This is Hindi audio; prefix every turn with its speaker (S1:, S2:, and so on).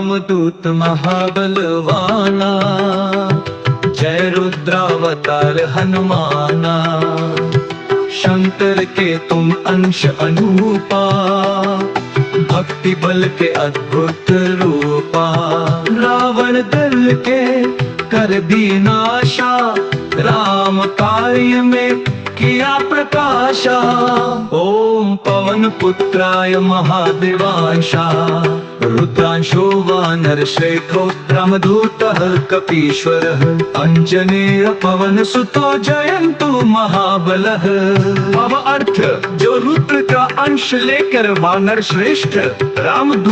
S1: रामदूत महाबलवाना, जय रुद्रावतार हनुमाना। शंकर के तुम अंश अनूपा, भक्ति बल के अद्भुत रूपा। रावण दल के कर विनाशा, राम कार्य में किया प्रकाशा। ओम पवन पुत्राय महादेवांशा, रुद्रांशो वानर श्रेष्ठो रामदूतः कपीश्वरः। अंजनेय पवन सुतो जयन्तु महाबलः। अब अर्थ, जो रुद्र का अंश लेकर वानर श्रेष्ठ रामदूत